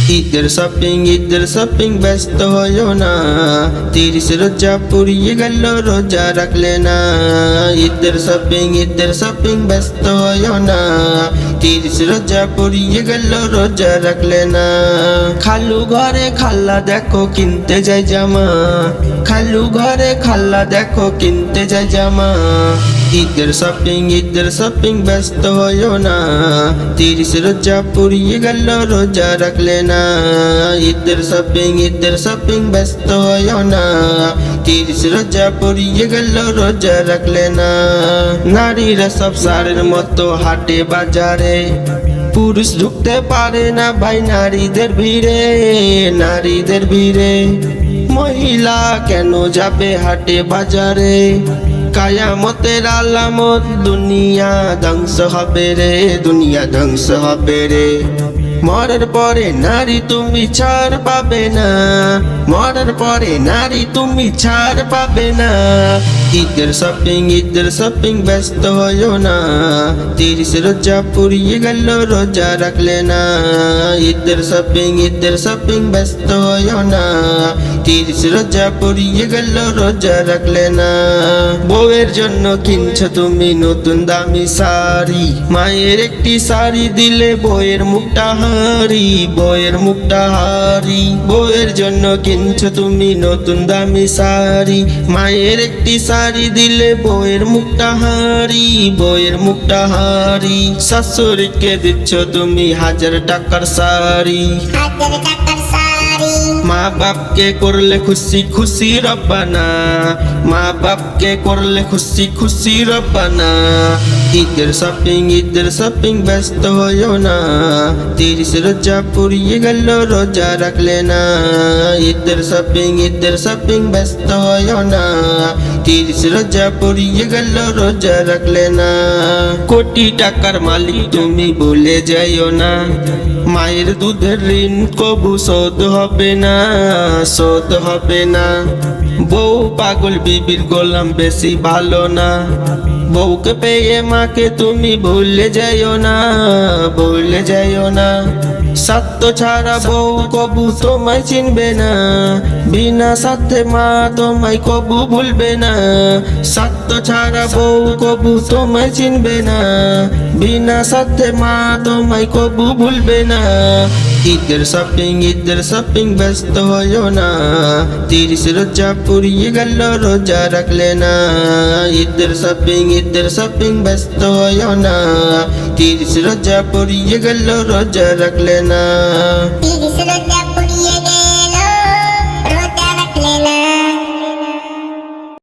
ঈদের শপিং ব্যস্ত হইও না, 30 রোজা পুড়িয়ে গেল রোজা রাখলে না। ঈদের শপিং ব্যস্ত হইও না, 30 রোজা পুড়িয়ে গেল রোজা রাখলে না। খালু ঘরে খাল্লা দেখো কিনতে যায় জামা, খালু ঘরে খাল্লা দেখো কিনতে যায় জামা। ঈদের শপিং ব্যস্ত হইও না, 30 রোজা পুড়িয়ে গেল রোজা রাখলে না। ঈদের শপিং ব্যস্ত হইও না, 30 রোজা পুড়িয়ে গেল রোজা রাখলে না। নারীরা সব সারের মতো হাটে বাজারে, পুরুষ ঢুকতে পারে না ভাই নারীদের ভিড়ে, নারীদের ভিড়ে। মহিলা কেন যাবে হাটে বাজারে, কায়ামতের আলামত দুনিয়া ধ্বংস হবে রে, দুনিয়া ধ্বংস হবে রে। মরার পরে নারী তুমি ছাড় পাবে না, মরার পরে নারী তুমি ছাড় পাবে না। ঈদের শপিং ব্যস্ত হইও না, 30 রোজা পুড়িয়ে গেল রোজা রাখলে না। ঈদের শপিং ব্যস্ত হইও না, 30 রোজা পুড়িয়ে গেল রোজা রাখলে না। বউয়ের জন্য কিনছো তুমি নতুন দামি শাড়ি, মায়ের একটি শাড়ি দিলে বউয়ের মুখটা হারি, বউয়ের মুখটা হারি। বউয়ের জন্য কিনছো তুমি নতুন দামি শাড়ি, মায়ের একটি শাড়ি দিলে বউয়ের মুখটা হারি, বউয়ের মুখটা হারি। শাশুড়িকে দিচ্ছ তুমি 1000 টাকার শাড়ি, মা বাপকে করলে খুশি খুশি রব্বানা, মা বাপকে করলে খুশি খুশি রব্বানা। ঈদের শপিং ব্যস্ত হইও না, 30 রোজা পুড়িয়ে গেল রোজা রাখলে না। ঈদের শপিং ব্যস্ত হইও না, 30 রোজা পুড়িয়ে গেল রোজা রাখলে না। কোটি টাকার মালিক তুমি ভুলে যাইও না, মায়ের দুধের ঋণ কবু শোধ হবে না, শোধ হবে না। বউ পাগল বিবির গোলাম বেশি ভালো না, বউকে পেয়ে মাকে তুমি ভুলে যাইও না, ভুলে যাইও না। সত্য ছাড়া বউ কবু তোমায় চিনবে না, বিনা সাথে মা তোমায় কবু ভুলবে না। সত্য ছাড়া বউ কবু তোমায় চিনবে না, বিনা সাথে মা তোমায় কবু ভুলবে না। ঈদের শপিং ব্যস্ত হইও না, 30 রোজা পুড়িয়ে গেল রোজা রাখলে না। ঈদের শপিং ব্যস্ত হইও না, 30 রোজা পুড়িয়ে গেল রোজা রাখলে না।